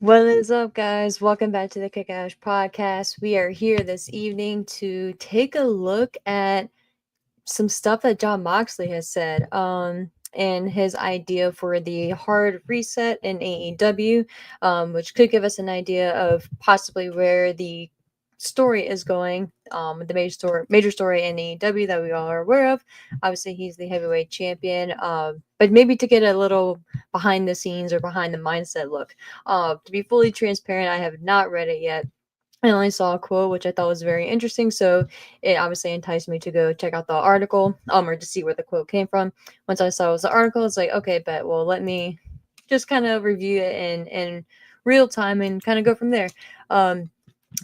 What is up, guys? Welcome back to the Kick-Ass Podcast. We are here this evening to take a look at some stuff that John Moxley has said and his idea for the hard reset in AEW, which could give us an idea of possibly where the story is going, the major story in AEW that we all are aware of. Obviously, he's the heavyweight champion, but maybe to get a little behind the scenes or behind the mindset look. To be fully transparent, I have not read it yet. I only saw a quote, which I thought was very interesting, so it obviously enticed me to go check out the article, or to see where the quote came from. Once I saw it was the article, it's like, okay, bet. Well, let me just kind of review it in real time and kind of go from there.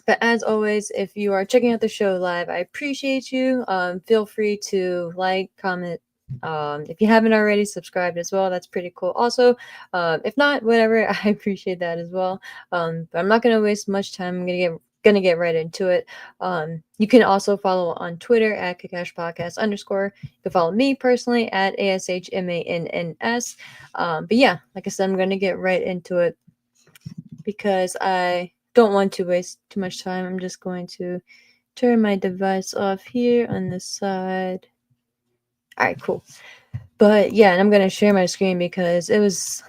But as always, if you are checking out the show live, I appreciate you. Feel free to like, comment. If you haven't already, subscribed as well. That's pretty cool. Also, if not, whatever, I appreciate that as well. But I'm not gonna waste much time. I'm gonna get right into it. You can also follow on Twitter at @kickashpodcast_. You can follow me personally at ASHMANNS. But yeah, like I said, I'm gonna get right into it because I don't want to waste too much time. I'm just going to turn my device off here on the side. All right, cool. But yeah, and I'm going to share my screen because it was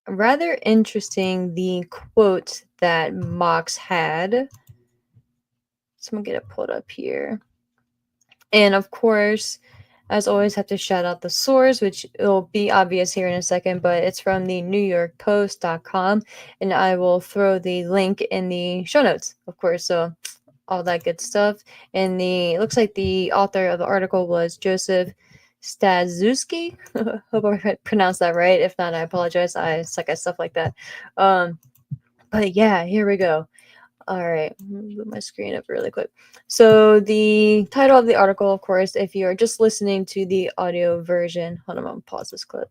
rather interesting, the quote that Mox had. So I'm going to get it pulled up here. And of course, as always, have to shout out the source, which will be obvious here in a second, but it's from the nypost.com, and I will throw the link in the show notes, of course. So all that good stuff. And it looks like the author of the article was Joseph Staszewski. Hope I pronounced that right. If not, I apologize. I suck at stuff like that. But yeah, here we go. All right, move my screen up really quick. So the title of the article, of course, if you're just listening to the audio version, hold on, I'm gonna pause this clip.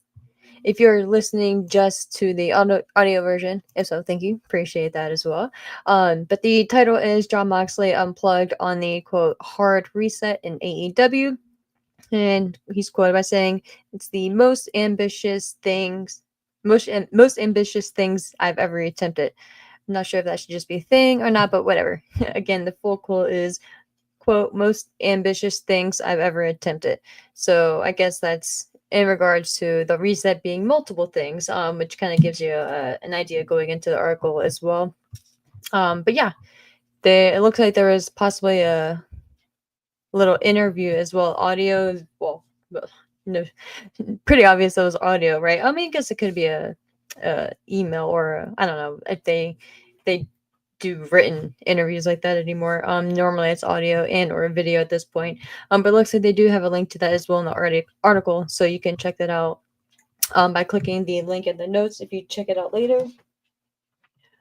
If you're listening just to the audio version, if so, thank you, appreciate that as well. But the title is John Moxley Unplugged on the quote hard reset in AEW, and he's quoted by saying, "It's the most ambitious things I've ever attempted." I'm not sure if that should just be a thing or not, but whatever. Again, the full quote is, quote, most ambitious things I've ever attempted. So I guess that's in regards to the reset being multiple things, which kind of gives you an idea going into the article as well. But yeah, it looks like there was possibly a little interview as well, audio. Well, no, pretty obvious it was audio, right? I mean, I guess it could be a email or I don't know if they do written interviews like that anymore. Normally it's audio and or video at this point. But it looks like they do have a link to that as well in the article, so you can check that out by clicking the link in the notes if you check it out later.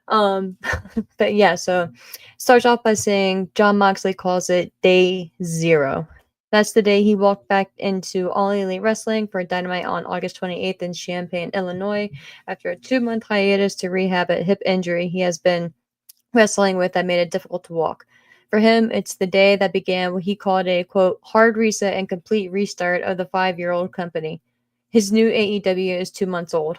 But yeah, so starts off by saying John Moxley calls it day 0. That's the day he walked back into All Elite Wrestling for Dynamite on August 28th in Champaign, Illinois, after a 2-month hiatus to rehab a hip injury he has been wrestling with that made it difficult to walk. For him, it's the day that began what he called a, quote, hard reset and complete restart of the 5-year-old company. His new AEW is 2 months old.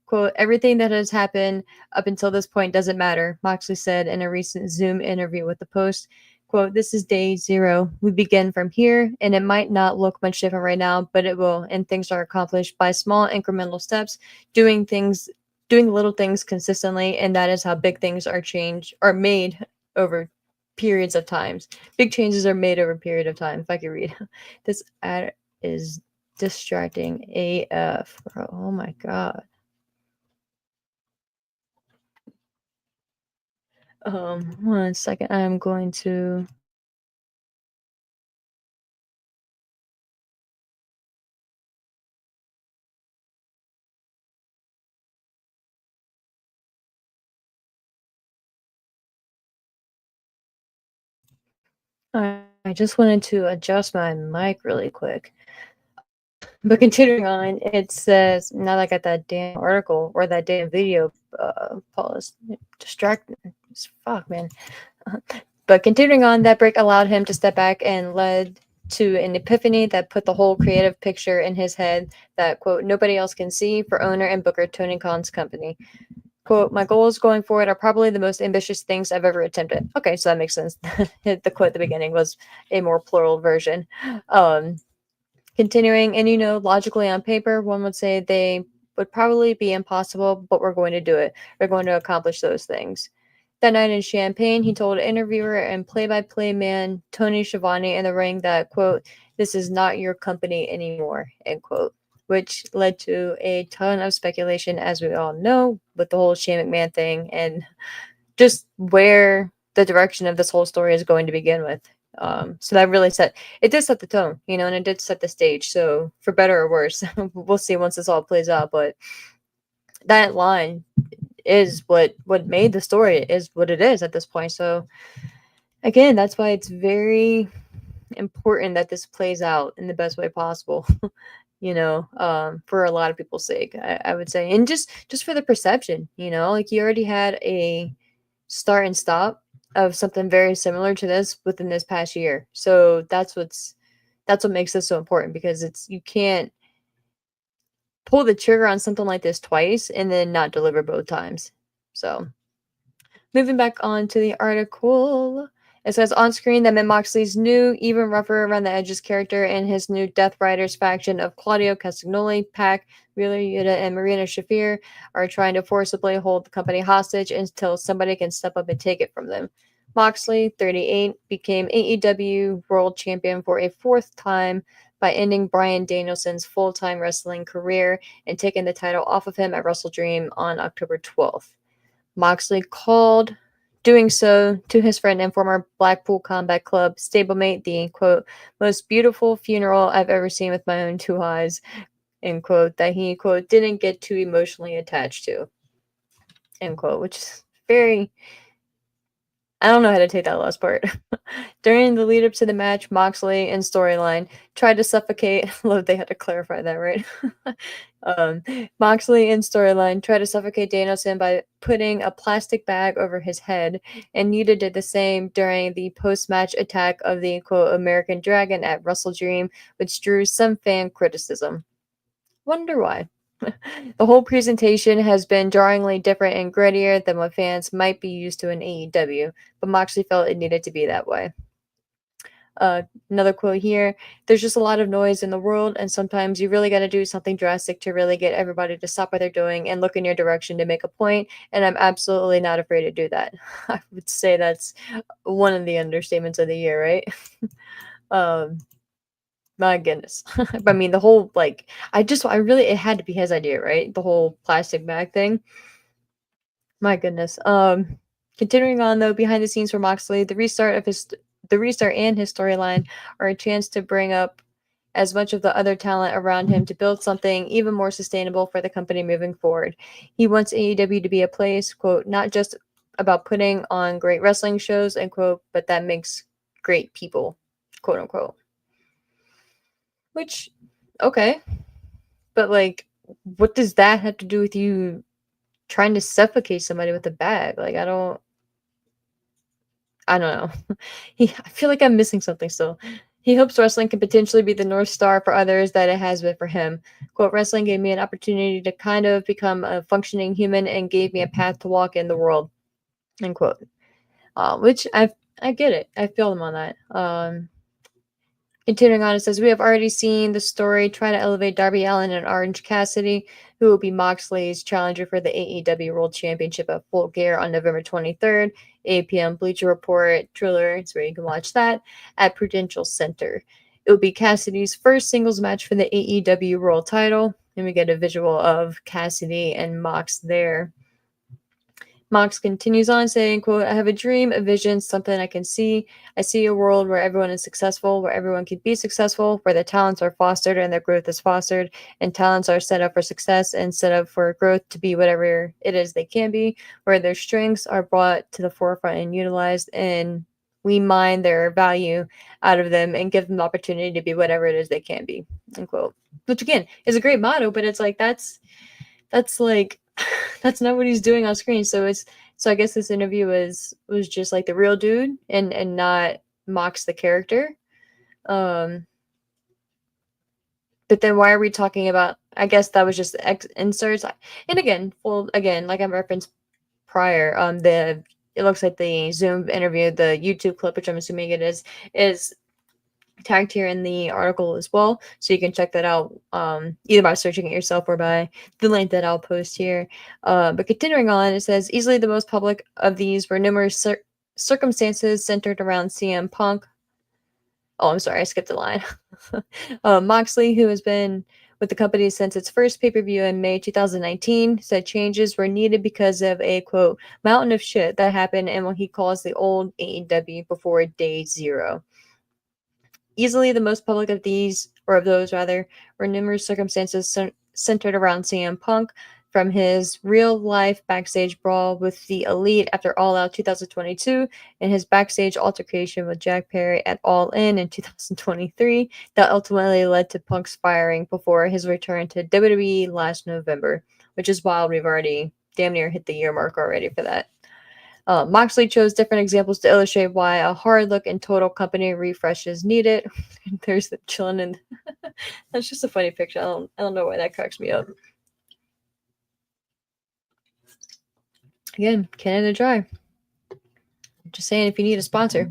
Quote, everything that has happened up until this point doesn't matter, Moxley said in a recent Zoom interview with the Post. Quote, this is day 0. We begin from here, and it might not look much different right now, but it will, and things are accomplished by small incremental steps, doing little things consistently, and that is how big things are made over periods of times. Big changes are made over a period of time. If I could read. This ad is distracting AF, bro. Oh my god. One second. I'm going to. I just wanted to adjust my mic really quick. But continuing on, it says, now that I got that damn article or that damn video pause, distracted. Fuck, man. But continuing on, that break allowed him to step back and led to an epiphany that put the whole creative picture in his head that, quote, nobody else can see for owner and booker Tony Khan's company. Quote, my goals going forward are probably the most ambitious things I've ever attempted. Okay, so that makes sense. The quote at the beginning was a more plural version. Continuing, and logically on paper, one would say they would probably be impossible, but we're going to do it. We're going to accomplish those things. That night in Champaign, he told interviewer and play-by-play man Tony Schiavone in the ring that, quote, this is not your company anymore, end quote, which led to a ton of speculation, as we all know, with the whole Shane McMahon thing and just where the direction of this whole story is going to begin with. So that really did set the tone, and it did set the stage. So for better or worse, we'll see once this all plays out. But that line is what made the story is what it is at this point. So again, that's why it's very important that this plays out in the best way possible. For a lot of people's sake, I would say, and just for the perception, like you already had a start and stop of something very similar to this within this past year. So that's what makes this so important, because you can't pull the trigger on something like this twice and then not deliver both times. So moving back on to the article, it says on screen that Mick Moxley's new, even rougher around the edges character and his new Death Riders faction of Claudio Castagnoli, Pac, Wheeler Yuta, and Marina Shafir are trying to forcibly hold the company hostage until somebody can step up and take it from them. Moxley, 38, became AEW World Champion for a fourth time by ending Bryan Danielson's full-time wrestling career and taking the title off of him at Wrestle Dream on October 12th. Moxley called doing so to his friend and former Blackpool Combat Club stablemate the, quote, most beautiful funeral I've ever seen with my own two eyes, end quote, that he, quote, didn't get too emotionally attached to, end quote, which is very... I don't know how to take that last part. During the lead up to the match, Moxley and storyline tried to suffocate. Love they had to clarify that, right? Moxley and storyline tried to suffocate Danielson by putting a plastic bag over his head, and Yuta did the same during the post-match attack of the, quote, American Dragon at Wrestle Dream, which drew some fan criticism. Wonder why. The whole presentation has been jarringly different and grittier than what fans might be used to in AEW, but Moxley felt it needed to be that way. Another quote here, there's just a lot of noise in the world, and sometimes you really got to do something drastic to really get everybody to stop what they're doing and look in your direction to make a point, and I'm absolutely not afraid to do that. I would say that's one of the understatements of the year, right? My goodness. I mean, the whole, it had to be his idea, right? The whole plastic bag thing. My goodness. Continuing on though, behind the scenes for Moxley, the restart and his storyline are a chance to bring up as much of the other talent around him to build something even more sustainable for the company moving forward. He wants AEW to be a place, quote, not just about putting on great wrestling shows, end quote, but that makes great people, quote unquote. Which, okay. But, what does that have to do with you trying to suffocate somebody with a bag? I don't know. I feel like I'm missing something still. He hopes wrestling can potentially be the North Star for others that it has been for him. Quote, wrestling gave me an opportunity to kind of become a functioning human and gave me a path to walk in the world, end quote. Which I get it. I feel him on that. Continuing on, it says, we have already seen the story try to elevate Darby Allin and Orange Cassidy, who will be Moxley's challenger for the AEW World Championship at Full Gear on November 23rd, 8 p.m. Bleacher Report, Triller, it's where you can watch that, at Prudential Center. It will be Cassidy's first singles match for the AEW World title, and we get a visual of Cassidy and Mox there. Mox continues on saying, quote, I have a dream, a vision, something I can see. I see a world where everyone is successful, where everyone can be successful, where their talents are fostered and their growth is fostered, and talents are set up for success and set up for growth to be whatever it is they can be, where their strengths are brought to the forefront and utilized, and we mine their value out of them and give them the opportunity to be whatever it is they can be, end quote. Which, again, is a great motto, but it's that's not what he's doing on screen. So I guess this interview was just the real dude and not Mox the character. But then why are we talking about? I guess that was just inserts. And again, well, again, like I referenced prior, it looks like the Zoom interview, the YouTube clip, which I'm assuming it is tagged here in the article as well, so you can check that out, either by searching it yourself or by the link that I'll post here. But continuing on, it says easily the most public of these were numerous circumstances centered around CM Punk. Oh, I'm sorry, I skipped a line. Moxley, who has been with the company since its first pay-per-view in May 2019, said changes were needed because of a, quote, mountain of shit that happened in what he calls the old AEW before day zero. Easily the most public of these, or of those rather, were numerous circumstances centered around CM Punk, from his real-life backstage brawl with the Elite after All Out 2022 and his backstage altercation with Jack Perry at All In 2023 that ultimately led to Punk's firing before his return to WWE last November, which is wild. We've already damn near hit the year mark already for that. Moxley chose different examples to illustrate why a hard look and total company refresh is needed. There's the chilling, and that's just a funny picture. I don't know why that cracks me up. Again, Canada Dry. Just saying, if you need a sponsor.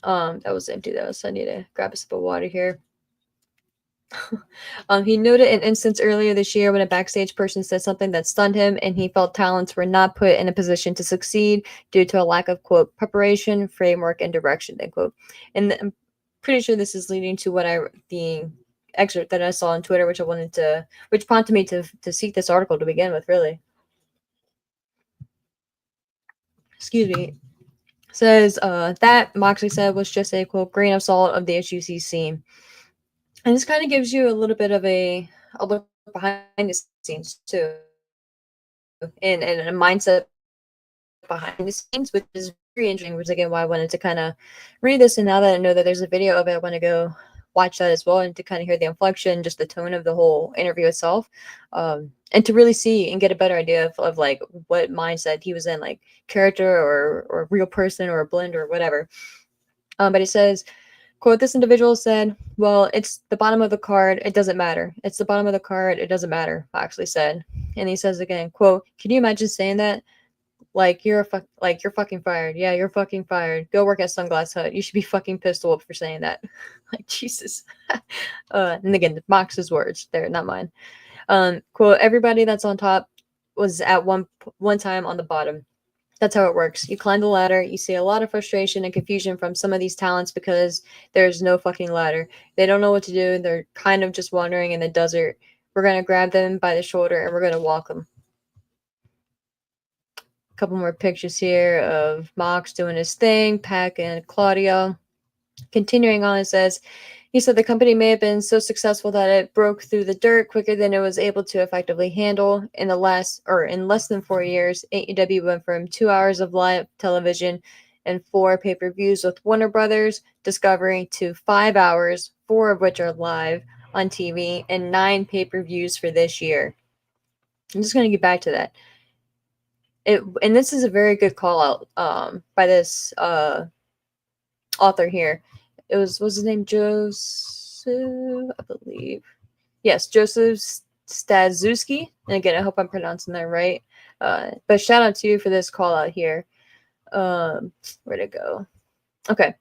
That was empty though, so I need to grab a sip of water here. He noted an instance earlier this year when a backstage person said something that stunned him, and he felt talents were not put in a position to succeed due to a lack of, quote, preparation, framework, and direction, end quote. And I'm pretty sure this is leading to the excerpt that I saw on Twitter, which prompted me to seek this article to begin with, really. Excuse me. Says that Moxley said was just a, quote, grain of salt of the issues he's seen. And this kind of gives you a little bit of a look behind the scenes too, and a mindset behind the scenes, which is very interesting, which is again why I wanted to kind of read this. And now that I know that there's a video of it, I want to go watch that as well, and to kind of hear the inflection, just the tone of the whole interview itself, and to really see and get a better idea of like what mindset he was in, like character or real person or a blend or whatever. But it says, quote, this individual said, well, it's the bottom of the card. It doesn't matter. It's the bottom of the card. It doesn't matter, Moxley said. And he says again, quote, can you imagine saying that? Like, you're fucking fired. Yeah, you're fucking fired. Go work at Sunglass Hut. You should be fucking pistol for saying that. Like, Jesus. And again, Mox's words. They're not mine. Quote, everybody that's on top was at one time on the bottom. That's how it works. You climb the ladder, you see a lot of frustration and confusion from some of these talents because there's no fucking ladder. They don't know what to do. They're kind of just wandering in the desert. We're going to grab them by the shoulder and we're going to walk them. A couple more pictures here of Mox doing his thing, Pac and Claudio. Continuing on, it says, he said the company may have been so successful that it broke through the dirt quicker than it was able to effectively handle. In less than 4 years, AEW went from 2 hours of live television and 4 pay-per-views with Warner Brothers Discovery to 5 hours, 4 of which are live on TV, and 9 pay-per-views for this year. I'm just going to get back to that. And this is a very good call out by this author here. What's his name? Joseph, I believe. Yes, Joseph Staszewski. And again, I hope I'm pronouncing that right. But shout out to you for this call out here. Where'd it go? Okay.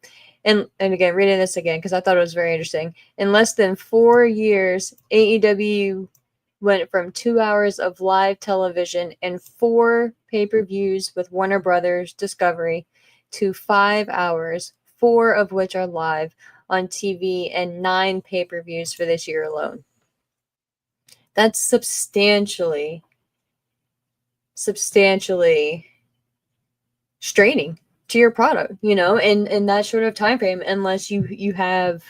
And again, reading this again, because I thought it was very interesting. In less than 4 years, AEW went from 2 hours of live television and 4 pay-per-views with Warner Brothers Discovery to 5 hours, 4 of which are live on TV, and 9 pay-per-views for this year alone. That's substantially straining to your product, in that short of time frame, unless you have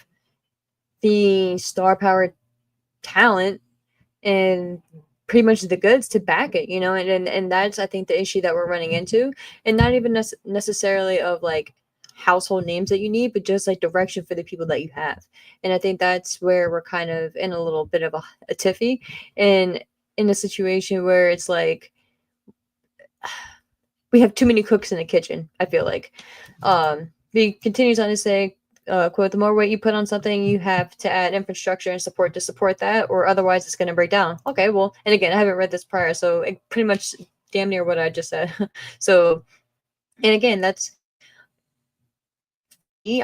the star power talent and pretty much the goods to back it, and that's, I think, the issue that we're running into, and not even necessarily of like household names that you need, but just like direction for the people that you have. And I think that's where we're kind of in a little bit of a tiffy, and in a situation where it's like we have too many cooks in the kitchen, I feel like. He continues on to say, quote, the more weight you put on something, you have to add infrastructure and support to support that, or otherwise it's going to break down. Okay, well, and again, I haven't read this prior, so it pretty much damn near what I just said. So, and again, that's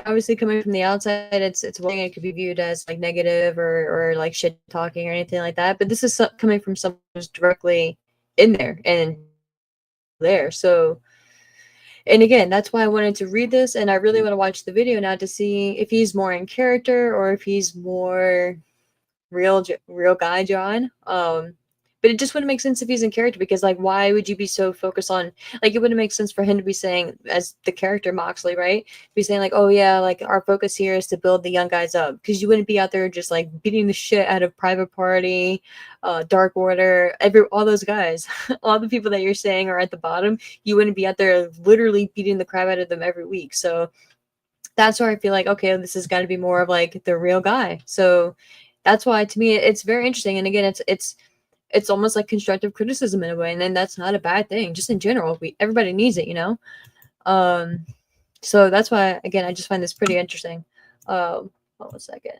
obviously coming from the outside. It's one thing, it could be viewed as like negative or like shit talking or anything like that. But this is coming from someone who's directly in there and there. So, and again, that's why I wanted to read this, and I really want to watch the video now to see if he's more in character or if he's more real guy John. But it just wouldn't make sense if he's in character, because like, why would you be so focused on, like, it wouldn't make sense for him to be saying, as the character Moxley, right, be saying like, oh yeah, like our focus here is to build the young guys up, because you wouldn't be out there just like beating the shit out of Private Party, Dark Order, all those guys, all the people that you're saying are at the bottom. You wouldn't be out there literally beating the crap out of them every week. So that's where I feel like, okay, this has got to be more of like the real guy. So that's why, to me, it's very interesting. And again, it's almost like constructive criticism in a way, and then that's not a bad thing. Just in general, everybody needs it, you know. So that's why, again, I just find this pretty interesting. Hold on a second.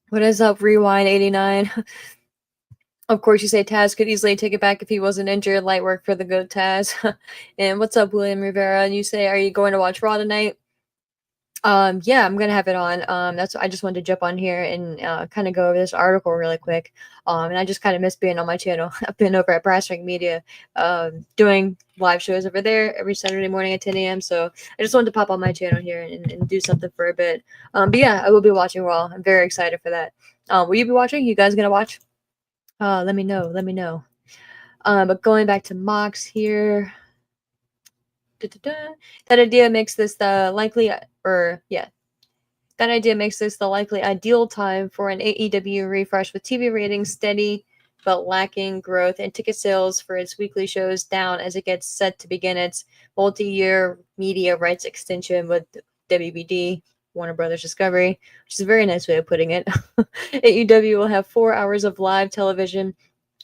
What is up, Rewind 89? Of course, you say Taz could easily take it back if he wasn't injured. Light work for the good Taz. And what's up, William Rivera? And you say, are you going to watch Raw tonight? Yeah, I'm gonna have it on. That's I just wanted to jump on here and kind of go over this article really quick. And I just kind of miss being on my channel. I've been over at Brass Ring Media, doing live shows over there every Saturday morning at 10 a.m. So I just wanted to pop on my channel here and do something for a bit. But yeah, I will be watching Raw. I'm very excited for that. Will you be watching? You guys gonna watch? Let me know. Let me know. But going back to Mox here. That idea makes this the likely, that idea makes this the likely ideal time for an AEW refresh, with TV ratings steady but lacking growth, and ticket sales for its weekly shows down as it gets set to begin its multi-year media rights extension with WBD, Warner Brothers Discovery, which is a very nice way of putting it. AEW will have 4 hours of live television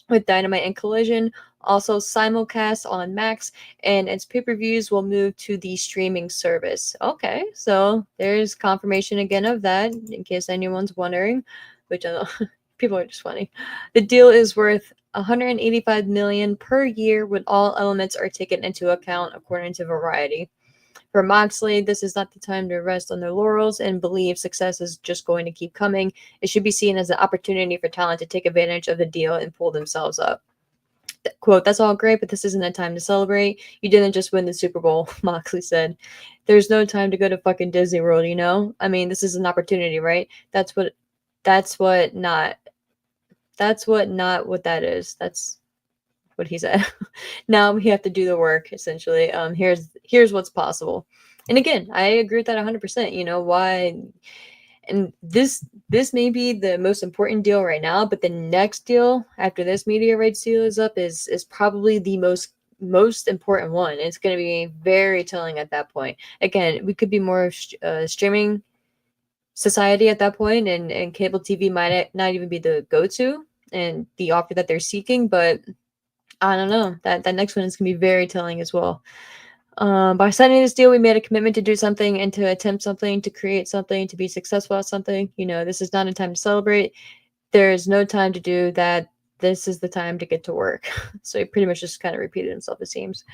with Dynamite and Collision, also simulcast on Max, and its pay-per-views will move to the streaming service. Okay, so there's confirmation again of that, in case anyone's wondering, which I know people are just funny. The deal is worth $185 million per year when all elements are taken into account, according to Variety. For Moxley, this is not the time to rest on their laurels and believe success is just going to keep coming. It should be seen as an opportunity for talent to take advantage of the deal and pull themselves up. Quote, that's all great, but this isn't a time to celebrate. You didn't just win the Super Bowl, Moxley said. There's no time to go to fucking Disney World, you know? I mean, this is an opportunity, right? That's what not what that is. That's what he said. Now we have to do the work, essentially. Here's what's possible. And again, I agree with that 100%. You know why? And this may be the most important deal right now, but the next deal after this media rights deal is up is probably the most important one. It's going to be very telling at that point. Again, we could be more streaming society at that point, and cable TV might not even be the go-to and the offer that they're seeking, but I don't know. That next one is going to be very telling as well. By signing this deal, we made a commitment to do something and to attempt something, to create something, to be successful at something. You know, this is not a time to celebrate. There is no time to do that. This is the time to get to work. So he pretty much just kind of repeated himself, it seems.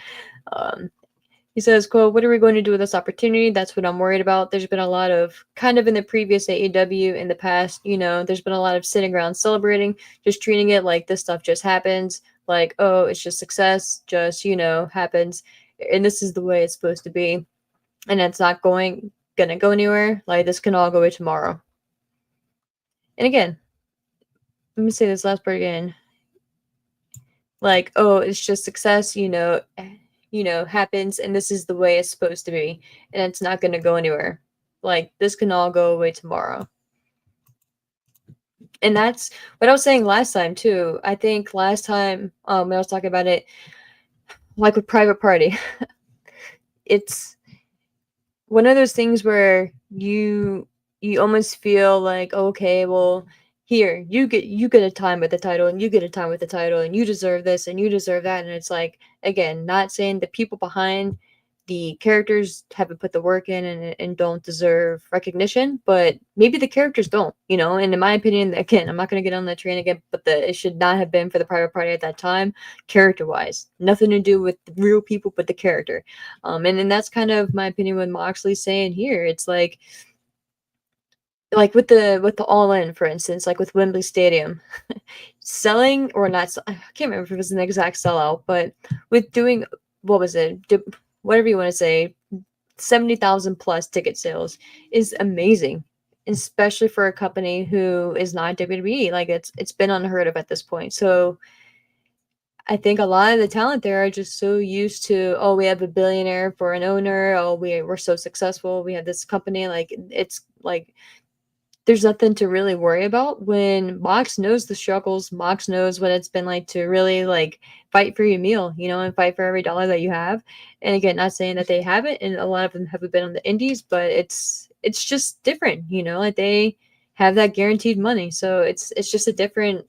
He says, quote, what are we going to do with this opportunity? That's what I'm worried about. There's been a lot of, kind of in the previous AEW in the past, you know, there's been a lot of sitting around celebrating, just treating it like this stuff just happens. Like, oh, it's just success, just, you know, happens. And this is the way it's supposed to be. And it's not gonna go anywhere. Like, this can all go away tomorrow. And again, let me say this last part again. Like, oh, it's just success, you know, happens, and this is the way it's supposed to be, and it's not going to go anywhere. Like, this can all go away tomorrow. And that's what I was saying last time too. I think last time when I was talking about it, like with Private Party, it's one of those things where you almost feel like, okay, well, here, you get a time with the title, and you get a time with the title, and you deserve this and you deserve that. And it's like, again, not saying the people behind the characters haven't put the work in and don't deserve recognition, but maybe the characters don't, and in my opinion, again, I'm not going to get on that train again, but it should not have been for the private party at that time, character wise, nothing to do with the real people but the character. And then that's kind of my opinion with Moxley's saying here. It's like with the All In, for instance, like with Wembley Stadium, selling or not, I can't remember if it was an exact sellout, but with doing, what was it, whatever you want to say, 70,000 plus ticket sales is amazing, especially for a company who is not WWE. Like it's been unheard of at this point. So I think a lot of the talent there are just so used to, oh, we have a billionaire for an owner. Oh, we're so successful. We have this company. Like it's like there's nothing to really worry about when Mox knows the struggles. Mox knows what it's been like to really like fight for your meal, and fight for every dollar that you have. And again, not saying that they haven't, and a lot of them haven't been on the indies, but it's just different, like they have that guaranteed money. So it's just a different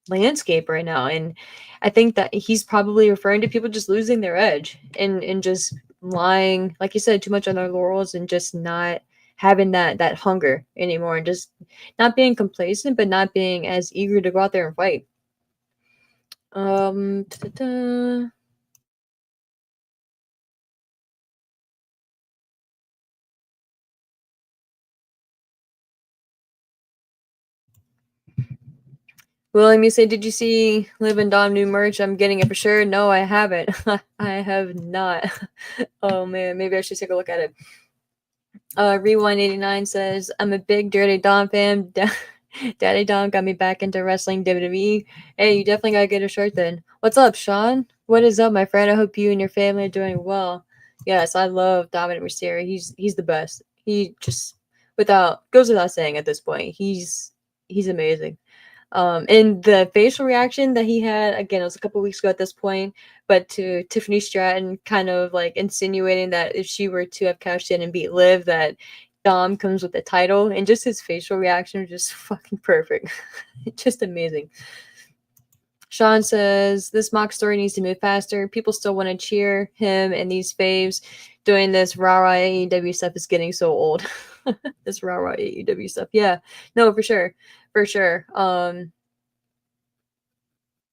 landscape right now. And I think that he's probably referring to people just losing their edge and just lying, like you said, too much on their laurels and just not having that hunger anymore, and just not being complacent, but not being as eager to go out there and fight. Ta-ta-ta. William, you say, did you see Liv and Dom new merch? I'm getting it for sure. No, I haven't. I have not. Oh man, maybe I should take a look at it. Rewind89 says, I'm a big Dirty Dom fan. Daddy Dom got me back into wrestling WWE. Hey, you definitely gotta get a shirt then. What's up, Sean? What is up, my friend? I hope you and your family are doing well. Yes, I love Dominic Mysterio. He's the best. He just goes without saying at this point. He's amazing. And the facial reaction that he had, again, it was a couple weeks ago at this point, but to Tiffany Stratton kind of like insinuating that if she were to have cashed in and beat Liv, that Dom comes with the title, and just his facial reaction was just fucking perfect. Just amazing. Sean says, this mock story needs to move faster. People still want to cheer him, and these faves doing this rah-rah AEW stuff is getting so old. This rah-rah AEW stuff. Yeah. No, for sure. For sure.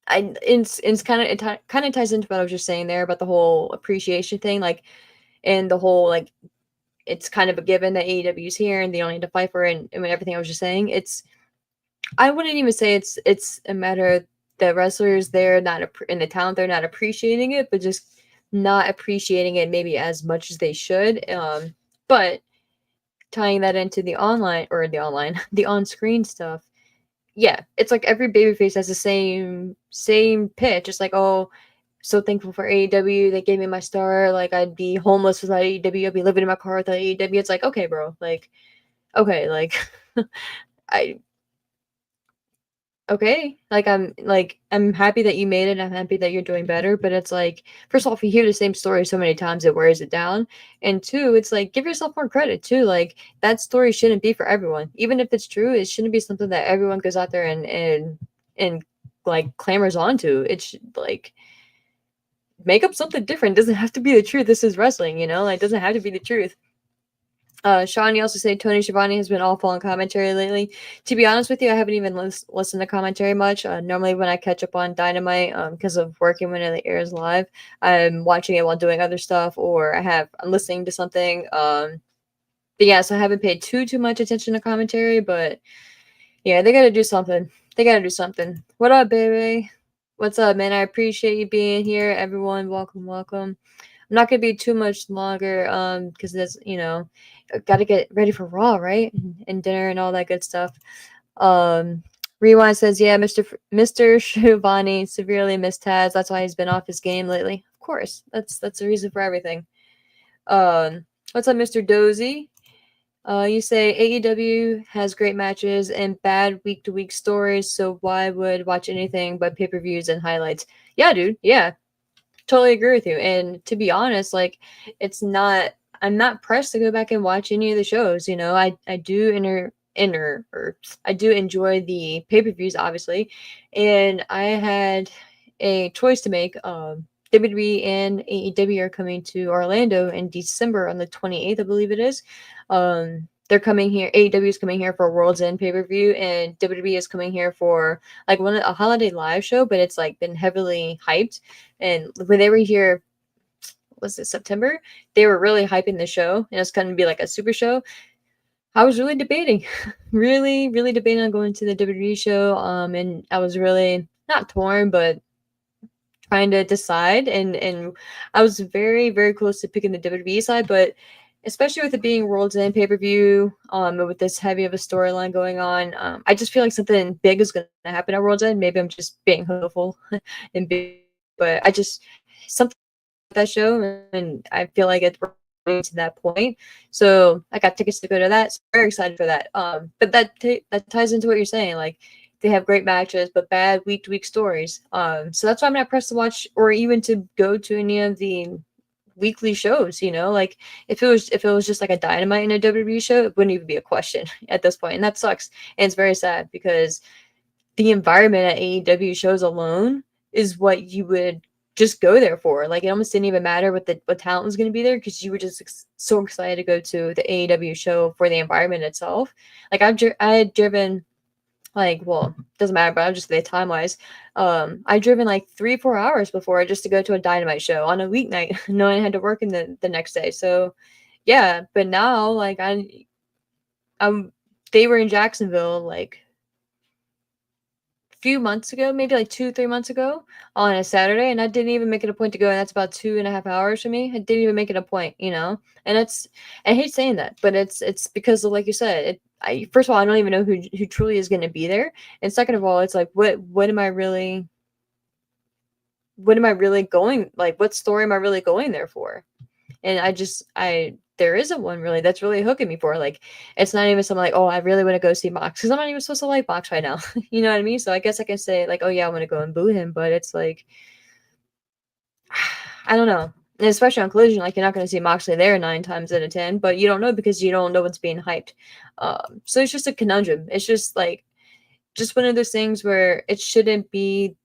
It's kind of ties into what I was just saying there about the whole appreciation thing, like, and the whole like it's kind of a given that AEW is here and they don't need to fight for it, and everything I was just saying. I wouldn't even say it's a matter of the wrestlers there not and the talent they're not appreciating it, but just not appreciating it maybe as much as they should. But tying that into the the on-screen stuff, yeah, it's like every babyface has the same pitch. It's like, oh, so thankful for AEW. They gave me my star. Like I'd be homeless without AEW. I'd be living in my car without AEW. It's like, okay, bro. Like, okay, like I okay. I'm happy that you made it. I'm happy that you're doing better. But it's like, first off, you hear the same story so many times it wears it down. And two, it's like give yourself more credit too. Like that story shouldn't be for everyone. Even if it's true, it shouldn't be something that everyone goes out there and like clamors onto. It should like make up something different. It doesn't have to be the truth. This is wrestling, Like it doesn't have to be the truth. Sean, you also say Tony Schiavone has been awful on commentary lately. To be honest with you, I haven't even listened to commentary much. Normally, when I catch up on Dynamite, because of working when it airs live, I'm watching it while doing other stuff, or I'm listening to something. But yeah, so I haven't paid too much attention to commentary. But yeah, they got to do something. They got to do something. What up, baby? What's up, man? I appreciate you being here, everyone. Welcome, welcome. I'm not gonna be too much longer, because there's, got to get ready for Raw, right? And dinner and all that good stuff. Rewind says, yeah, Mr. Schiavone severely missed Taz. That's why he's been off his game lately. Of course, that's the reason for everything. What's up, Mr. Dozy? You say AEW has great matches and bad week-to-week stories, so why would watch anything but pay-per-views and highlights? Yeah, dude. Yeah, totally agree with you. And to be honest, like I'm not pressed to go back and watch any of the shows. I do or I do enjoy the pay-per-views, obviously, and I had a choice to make. WWE and AEW are coming to Orlando in December on the 28th, I believe it is. They're coming here. AEW is coming here for World's End pay-per-view, and WWE is coming here for like a holiday live show, but it's like been heavily hyped. And when they were here, was it September? They were really hyping the show, and it's going to be like a super show. I was really debating, really debating on going to the WWE show. And I was really not torn, but trying to decide. And I was very close to picking the WWE side, but especially with it being World's End pay per view, with this heavy of a storyline going on, I just feel like something big is going to happen at World's End. Maybe I'm just being hopeful and big, but I just something that show, and I feel like it's to that point. So I got tickets to go to that. So very excited for that. But that ties into what you're saying. Like they have great matches, but bad week to week stories. So that's why I'm not pressed to watch or even to go to any of the weekly shows. You know, like if it was just like a Dynamite in a WWE show, it wouldn't even be a question at this point, and that sucks. And it's very sad because the environment at AEW shows alone is what you would just go there for. Like it almost didn't even matter what talent was going to be there because you were just so excited to go to the AEW show for the environment itself. Like I had driven like, well, doesn't matter, but I'm just the time wise. I'd driven like 3-4 hours before just to go to a Dynamite show on a weeknight, knowing I had to work in the next day. So yeah, but now like I'm they were in Jacksonville like few months ago, maybe like 2-3 months ago on a Saturday, and I didn't even make it a point to go, and that's about 2.5 hours for me. I didn't even make it a point, you know. And I hate saying that, but it's because of, like you said, first of all, I don't even know who truly is going to be there, and second of all, it's like what am I really going, like what story am I really going there for? And I there isn't one really that's really hooking me for, like it's not even something like, oh, I really want to go see Mox because I'm not even supposed to like Mox right now. You know what I mean? So I guess I can say like, oh yeah, I want to go and boo him, but it's like I don't know. And especially on Collision, like you're not going to see Moxley there 9 times out of 10, but you don't know because you don't know what's being hyped. So it's just a conundrum. It's just like just one of those things where it shouldn't be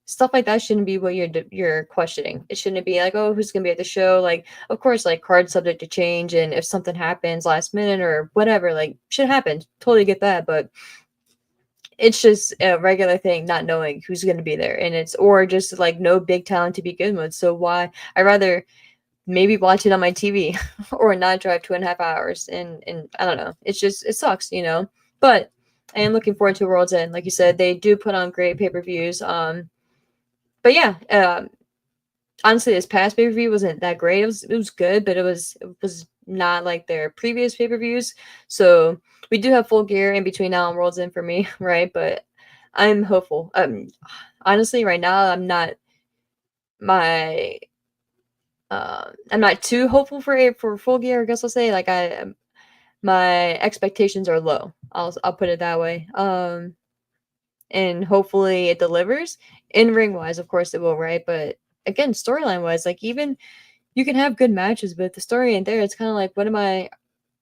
stuff like that shouldn't be what you're questioning. It shouldn't be like, oh, who's gonna be at the show? Like, of course, like cards subject to change, and if something happens last minute or whatever, like shit happens. Totally get that, but it's just a regular thing, not knowing who's gonna be there, and it's or just like no big talent to begin with. So why? I'd rather maybe watch it on my TV or not drive 2.5 hours, and I don't know. It's just it sucks, you know. But I am looking forward to World's End. Like you said, they do put on great pay-per-views. But yeah, honestly, this past pay per view wasn't that great. It was good, but it was not like their previous pay per views. So we do have Full Gear in between now and World's End for me, right? But I'm hopeful. Honestly, right now my I'm not too hopeful for Full Gear. I guess I'll say like my expectations are low. I'll put it that way. And hopefully it delivers. In ring wise, of course it will, right? But again, storyline wise, like even you can have good matches, but the story ain't there. It's kind of like, what am I?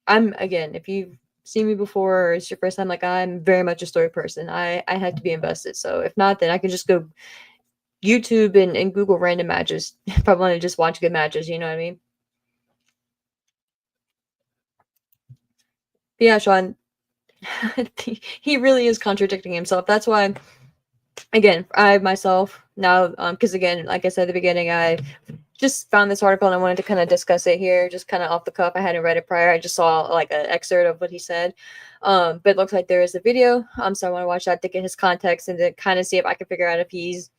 I'm again, if you've seen me before or it's your first time, like I'm very much a story person. I had to be invested. So if not, then I can just go YouTube and Google random matches if I want to just watch good matches. You know what I mean? But yeah, Sean, he really is contradicting himself. That's why again, I myself now, because again, like I said at the beginning, I just found this article and I wanted to kind of discuss it here, just kind of off the cuff. I hadn't read it prior. I just saw like an excerpt of what he said. But it looks like there is a video. So I want to watch that to get his context and to kind of see if I can figure out if he's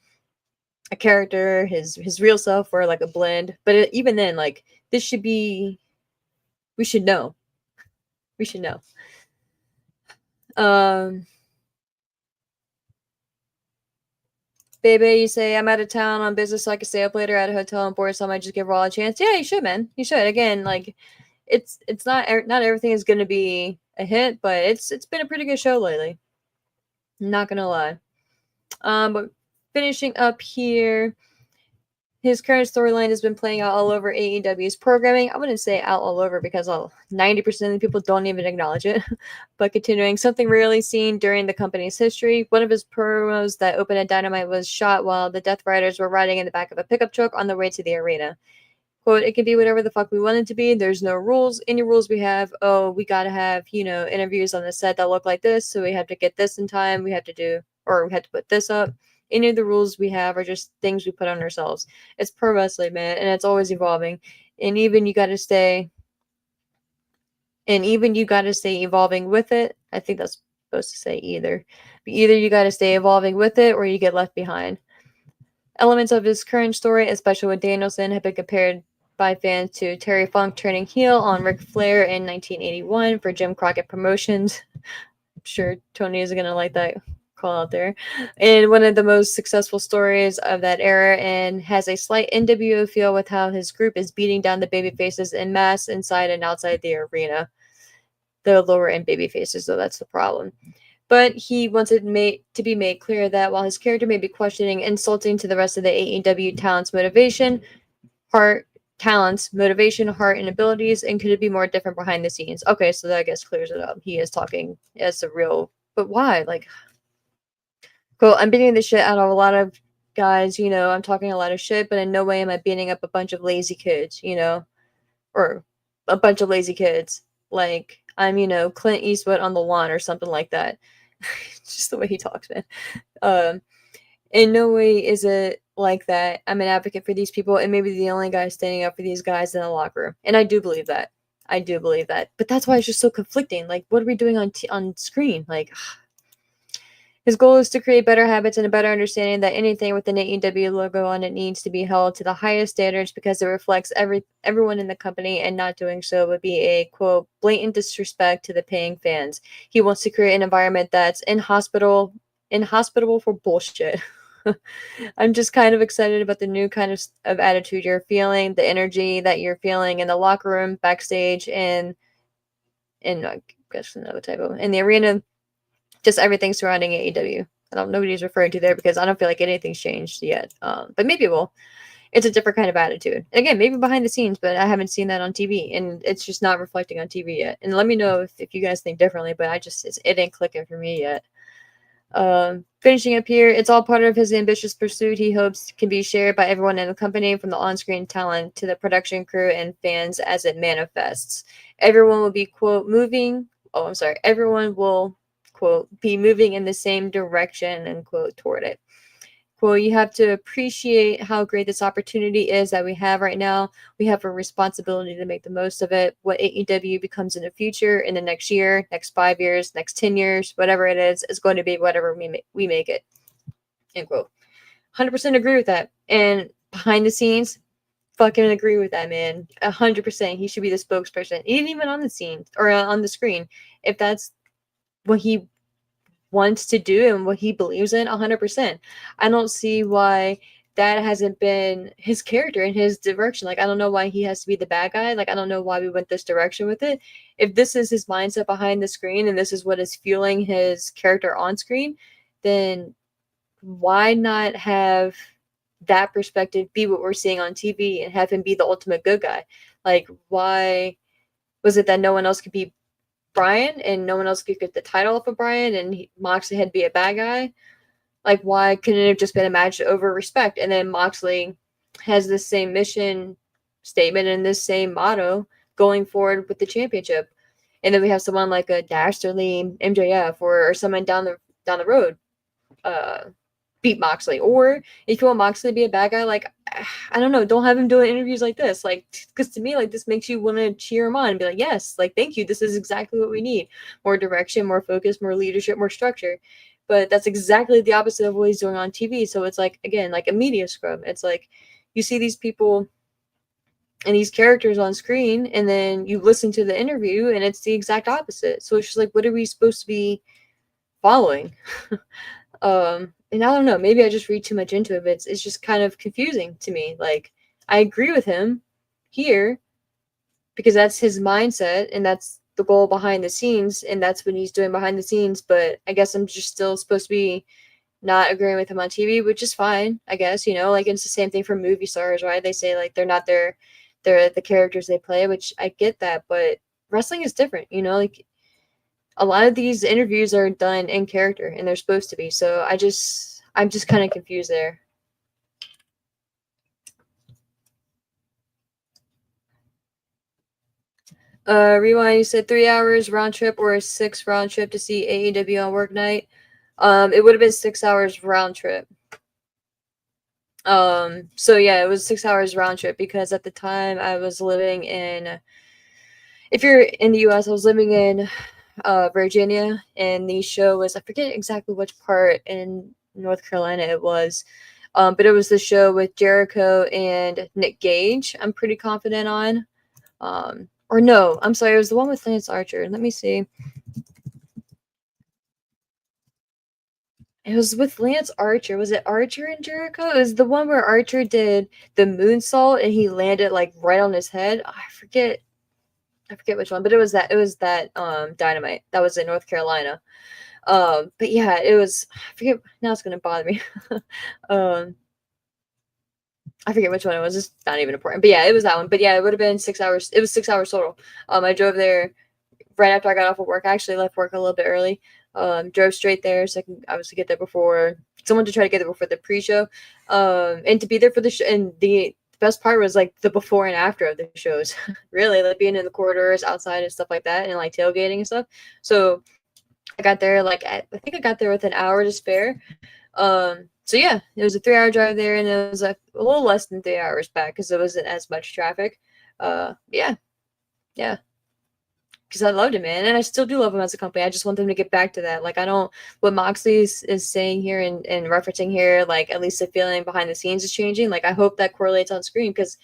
a character, his real self, or like a blend. But even then, like this should be, we should know. We should know. Um, Baby, you say I'm out of town on business, so I can stay up later at a hotel and board. So I might just give Raw a chance. Yeah, you should, man. You should. Again, like it's not everything is going to be a hit, but it's been a pretty good show lately. Not gonna lie. But finishing up here, his current storyline has been playing out all over AEW's programming. I wouldn't say out all over because 90% of the people don't even acknowledge it. But continuing, something rarely seen during the company's history. One of his promos that opened at Dynamite was shot while the Death Riders were riding in the back of a pickup truck on their way to the arena. Quote, it can be whatever the fuck we want it to be. There's no rules. Any rules we have, oh, we gotta have, interviews on the set that look like this, so we have to get this in time, we have to put this up. Any of the rules we have are just things we put on ourselves. It's pro wrestling, man, and it's always evolving. And even you gotta stay evolving with it. I think that's supposed to say either. But either you gotta stay evolving with it or you get left behind. Elements of his current story, especially with Danielson, have been compared by fans to Terry Funk turning heel on Ric Flair in 1981 for Jim Crockett Promotions. I'm sure Tony is going to like that call out there. And one of the most successful stories of that era, and has a slight NWO feel with how his group is beating down the babyfaces en masse inside and outside the arena. The lower end babyfaces, though, that's the problem. But he wants it to be made clear that while his character may be questioning, insulting to the rest of the AEW talent's motivation, heart, and abilities, and could it be more different behind the scenes? Okay, so that I guess clears it up. He is talking as a real, but why? Like, cool, I'm beating the shit out of a lot of guys, I'm talking a lot of shit, but in no way am I beating up a bunch of lazy kids, or a bunch of lazy kids. Like, I'm, Clint Eastwood on the lawn or something like that. Just the way he talks, man. In no way is it like that. I'm an advocate for these people and maybe the only guy standing up for these guys in the locker room. And I do believe that. But that's why it's just so conflicting. Like, what are we doing on screen? Like, his goal is to create better habits and a better understanding that anything with an AEW logo on it needs to be held to the highest standards because it reflects everyone in the company, and not doing so would be a, quote, blatant disrespect to the paying fans. He wants to create an environment that's inhospitable for bullshit. I'm just kind of excited about the new kind of attitude you're feeling, the energy that you're feeling in the locker room, backstage, and I guess another typo, in the arena. Just everything surrounding AEW. I don't know what he's referring to there because I don't feel like anything's changed yet. But maybe it will. It's a different kind of attitude. Again, maybe behind the scenes, but I haven't seen that on TV, and it's just not reflecting on TV yet. And let me know if you guys think differently, but it ain't clicking for me yet. Finishing up here, it's all part of his ambitious pursuit he hopes can be shared by everyone in the company, from the on-screen talent to the production crew and fans as it manifests. Everyone will be, quote, everyone will, quote, be moving in the same direction, and, quote, toward it. Quote, you have to appreciate how great this opportunity is that we have right now. We have a responsibility to make the most of it. What AEW becomes in the future, in the next year, next 5 years, next 10 years, whatever it is going to be whatever we make it. End quote. 100% agree with that. And behind the scenes, fucking agree with that, man. 100%. He should be the spokesperson. Even on the scene or on the screen. If that's what he wants to do and what he believes in, 100%. I don't see why that hasn't been his character and his direction. Like, I don't know why he has to be the bad guy. Like, I don't know why we went this direction with it. If this is his mindset behind the screen and this is what is fueling his character on screen, then why not have that perspective be what we're seeing on TV and have him be the ultimate good guy? Like, why was it that no one else could be Brian and no one else could get the title off of Brian and Moxley had to be a bad guy? Like, why couldn't it have just been a match over respect? And then Moxley has this same mission statement and this same motto going forward with the championship. And then we have someone like a Dastardly MJF or someone down the road beat Moxley. Or if you want Moxley to be a bad guy, like, I don't know, don't have him doing interviews like this. Like, because to me, like, this makes you want to cheer him on and be like, yes, like, thank you. This is exactly what we need. More direction, more focus, more leadership, more structure. But that's exactly the opposite of what he's doing on TV. So it's like, again, like a media scrub. It's like you see these people and these characters on screen, and then you listen to the interview, and it's the exact opposite. So it's just like, what are we supposed to be following? And I don't know, maybe I just read too much into it, but it's just kind of confusing to me. Like, I agree with him here because that's his mindset and that's the goal behind the scenes and that's what he's doing behind the scenes, but I guess I'm just still supposed to be not agreeing with them on TV, which is fine, I guess, you know, like it's the same thing for movie stars, right? They say like they're not they're the characters they play, which I get that, but wrestling is different, you know, like a lot of these interviews are done in character and they're supposed to be. So I'm just kind of confused there. Rewind, you said 3 hours round trip or a 6 round trip to see AEW on work night. It would have been 6 hours round trip. So yeah, it was 6 hours round trip because at the time I was living in, if you're in the US, I was living in Virginia, and the show was, I forget exactly which part in North Carolina it was, but it was the show with Jericho and Nick Gage. I'm pretty confident on, or no, I'm sorry, it was the one with Lance Archer. Let me see. It was with Lance Archer. Was it Archer and Jericho? It was the one where Archer did the moonsault and he landed like right on his head. Oh, I forget which one, but it was that Dynamite. That was in North Carolina. But yeah, it was, I forget, now it's gonna bother me. um I forget which one it was. It's not even important. But yeah, it was that one. But yeah, it would have been 6 hours. It was 6 hours total. I drove there right after I got off of work. I actually left work a little bit early. Drove straight there so I can obviously get there before someone to try to get there before the pre-show. And to be there for the show. And the best part was like the before and after of the shows. Really, like being in the corridors outside and stuff like that, and like tailgating and stuff. So I got there like I think I got there with an hour to spare. So yeah, it was a 3 hour drive there, and it was a little less than 3 hours back because there wasn't as much traffic. Yeah, yeah, because I loved it, man, and I still do love him as a company. I just want them to get back to that. Like I don't, what Moxley is saying here and referencing here, like at least the feeling behind the scenes is changing. Like I hope that correlates on screen because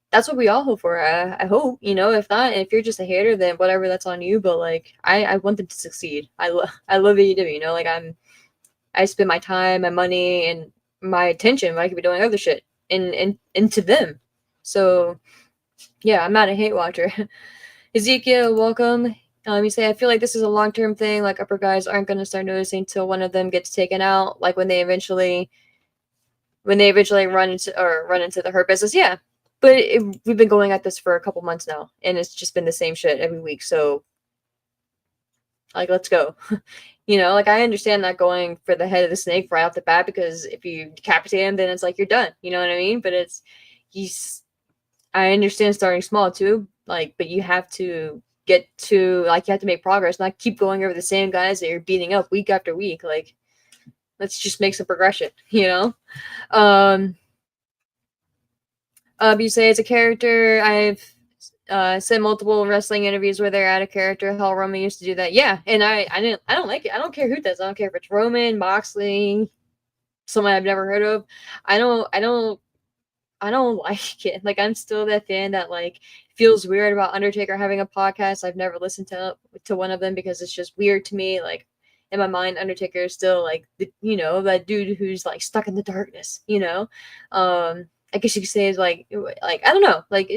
that's what we all hope for. I hope, you know, if not, if you're just a hater, then whatever, that's on you. But like, I want them to succeed. I love AEW, you know, like I spend my time, my money, and my attention when I could be doing other shit into them. So yeah, I'm not a hate watcher. Ezekiel, welcome. You say I feel like this is a long term thing. Like upper guys aren't going to start noticing till one of them gets taken out. Like when they eventually run into the hurt business. Yeah, but we've been going at this for a couple months now, and it's just been the same shit every week. So like, let's go. You know, like I understand not going for the head of the snake right off the bat because if you decapitate him, then it's like you're done. You know what I mean? But he's. I understand starting small too, like, but you have to get to like you have to make progress, not keep going over the same guys that you're beating up week after week. Like, let's just make some progression. You know. You say as a character, I've said multiple wrestling interviews where they're out of character. Hell, Roman used to do that. Yeah, and I don't like it. I don't care who does. I don't care if it's Roman, Moxley, someone I've never heard of. I don't like it. Like I'm still that fan that like feels weird about Undertaker having a podcast. I've never listened to one of them because it's just weird to me. Like in my mind, Undertaker is still like the, you know, that dude who's like stuck in the darkness. You know, I guess you could say is like I don't know, like.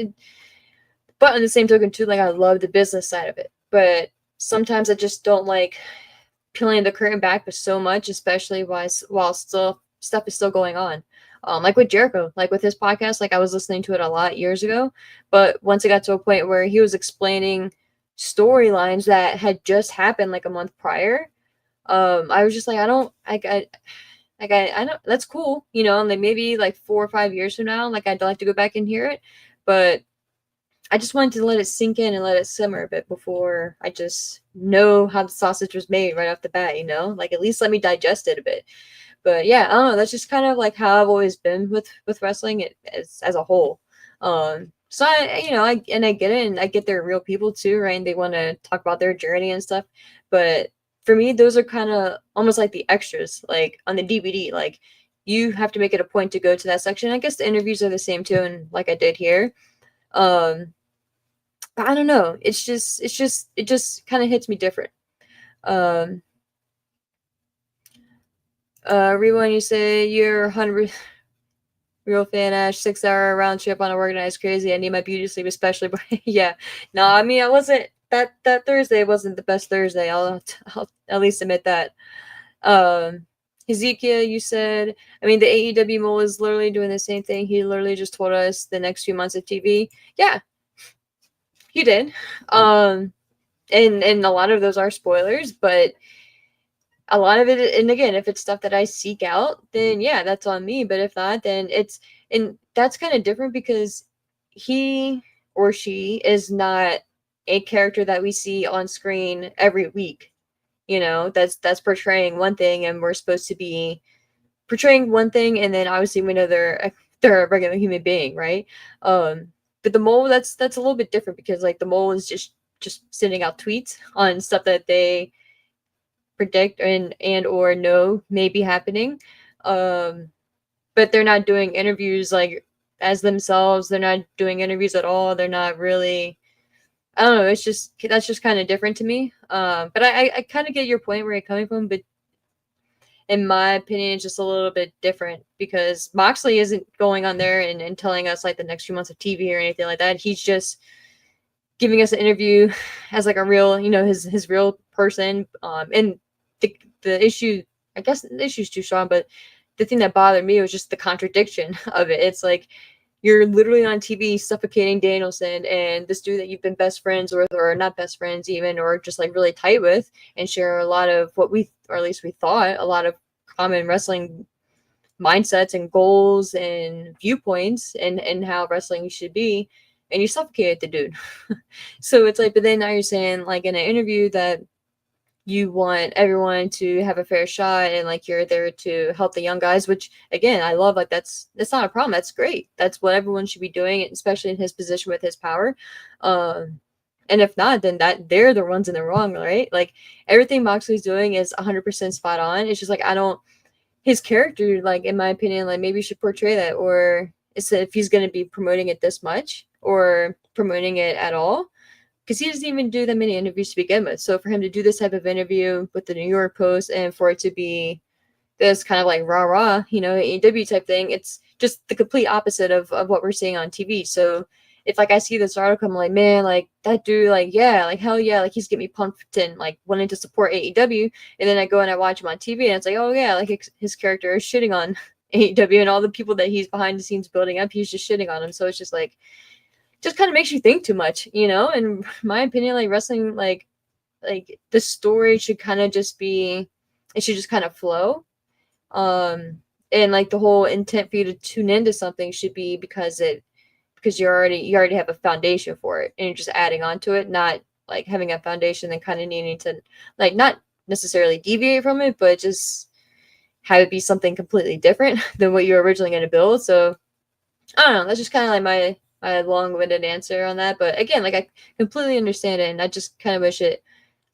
But on the same token too, like I love the business side of it. But sometimes I just don't like peeling the curtain back but so much, especially while still stuff is still going on. Like with Jericho, like with his podcast, like I was listening to it a lot years ago, but once it got to a point where he was explaining storylines that had just happened like a month prior, I was just like, I don't, that's cool, you know, and like maybe like 4 or 5 years from now, like I'd like to go back and hear it, but I just wanted to let it sink in and let it simmer a bit before I just know how the sausage was made right off the bat, you know? Like at least let me digest it a bit. But yeah, I don't know. That's just kind of like how I've always been with wrestling as a whole. So I, you know, I get it, and I get they're real people too, right? And they want to talk about their journey and stuff. But for me, those are kind of almost like the extras, like on the DVD. Like you have to make it a point to go to that section. I guess the interviews are the same too, and like I did here. But I don't know. It just kind of hits me different. Um, Rewind, you say you're 100 real fan Ash 6 hour round trip on a organized crazy. I need my beauty sleep, especially. Yeah, no, I mean I wasn't that Thursday wasn't the best Thursday. I'll at least admit that. Um, Hezekiah, you said, I mean, the AEW mole is literally doing the same thing. He literally just told us the next few months of TV. Yeah, he did. And a lot of those are spoilers, but a lot of it, and again, if it's stuff that I seek out, then yeah, that's on me. But if not, then and that's kind of different because he or she is not a character that we see on screen every week. That's portraying one thing, and we're supposed to be portraying one thing, and then obviously we know they're a regular human being, right? But the mole, that's a little bit different because like the mole is just sending out tweets on stuff that they predict and or know may be happening. But they're not doing interviews like as themselves. They're not doing interviews at all. They're not really. I don't know. That's just kind of different to me. But I kind of get your point where you're coming from, but in my opinion, it's just a little bit different because Moxley isn't going on there and telling us like the next few months of TV or anything like that. He's just giving us an interview as like a real, his real person. And the issue, I guess the issue's too strong, but the thing that bothered me was just the contradiction of it. It's like you're literally on TV suffocating Danielson and this dude that you've been best friends with, or not best friends even, or just like really tight with, and share a lot of what we, or at least we thought, a lot of common wrestling mindsets and goals and viewpoints and how wrestling should be, and you suffocated the dude. So it's like, but then now you're saying like in an interview that you want everyone to have a fair shot and like you're there to help the young guys, which again I love. Like that's not a problem. That's great. That's what everyone should be doing, especially in his position with his power. And if not, then that they're the ones in the wrong, right? Like everything Moxley's doing is 100% spot on. It's just like I don't, his character, like in my opinion, like maybe you should portray that, or it's if he's going to be promoting it this much or promoting it at all, because he doesn't even do that many interviews to begin with. So for him to do this type of interview with the New York Post and for it to be this kind of like rah AEW type thing, it's just the complete opposite of what we're seeing on TV. So if like I see this article, I'm like, man, like that dude, like yeah, like hell yeah, like he's getting me pumped and like wanting to support AEW, and then I go and I watch him on TV and it's like, oh yeah, like his character is shitting on AEW and all the people that he's behind the scenes building up, he's just shitting on him. So it's just like, just kind of makes you think too much, in my opinion. Like wrestling, like the story should kind of just be, it should just kind of flow, and like the whole intent for you to tune into something should be because you already have a foundation for it and you're just adding on to it, not like having a foundation then kind of needing to like not necessarily deviate from it, but just have it be something completely different than what you're originally going to build. So I don't know, that's just kind of like my long-winded answer on that. But again, like I completely understand it, and I just kind of wish it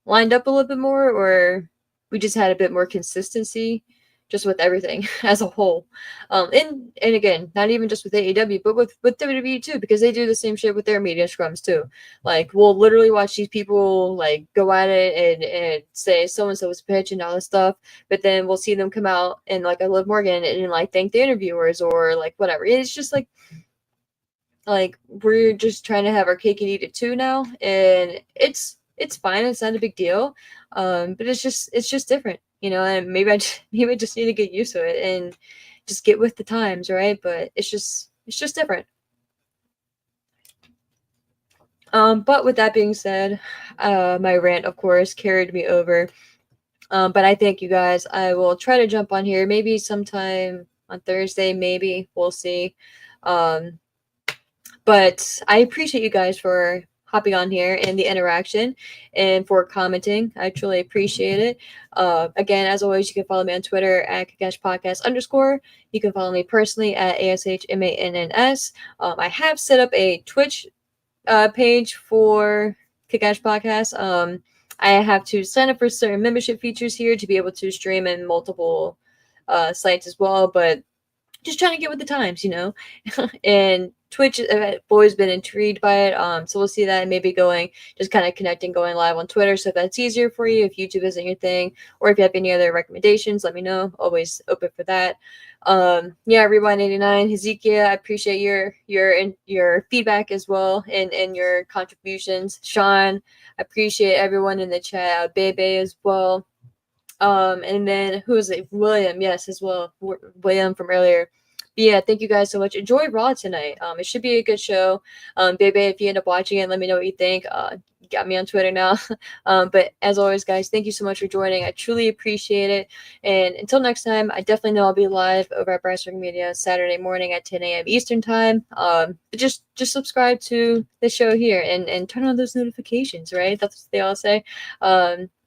lined up a little bit more, or we just had a bit more consistency just with everything as a whole. And again, not even just with AEW, but with WWE too, because they do the same shit with their media scrums too. Like we'll literally watch these people like go at it and say so and so was pitch and all this stuff, but then we'll see them come out and like I Liv Morgan and like thank the interviewers or like whatever. It's just like we're just trying to have our cake and eat it too now, and it's fine. It's not a big deal, but it's just different, and maybe I just need to get used to it and just get with the times, right? But it's just different. But with that being said, my rant of course carried me over, but I thank you guys. I will try to jump on here maybe sometime on Thursday, maybe we'll see. But I appreciate you guys for hopping on here and the interaction and for commenting. I truly appreciate it. Again, as always, you can follow me on Twitter at @KakashPodcast_. You can follow me personally at ASHMANNS. I have set up a Twitch page for Kakash Podcast. I have to sign up for certain membership features here to be able to stream in multiple sites as well, but just trying to get with the times, and Twitch, I've always been intrigued by it. So we'll see that maybe just kind of connecting, going live on Twitter. So if that's easier for you, if YouTube isn't your thing, or if you have any other recommendations, let me know. Always open for that. Yeah, Rewind89, Hezekiah, I appreciate your feedback as well and your contributions. Sean, I appreciate everyone in the chat. Bebe as well. And then who is it? William, yes, as well. William from earlier. But yeah, thank you guys so much. Enjoy Raw tonight. It should be a good show. Baby, if you end up watching it, let me know what you think. You got me on Twitter now. But as always, guys, thank you so much for joining. I truly appreciate it. And until next time, I definitely know I'll be live over at Brassring Media Saturday morning at 10 a.m. Eastern time. But just subscribe to the show here and turn on those notifications, right? That's what they all say.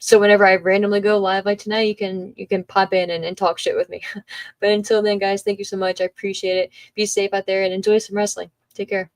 So whenever I randomly go live like tonight, you can pop in and talk shit with me. But until then, guys, thank you so much. I appreciate it. Be safe out there and enjoy some wrestling. Take care.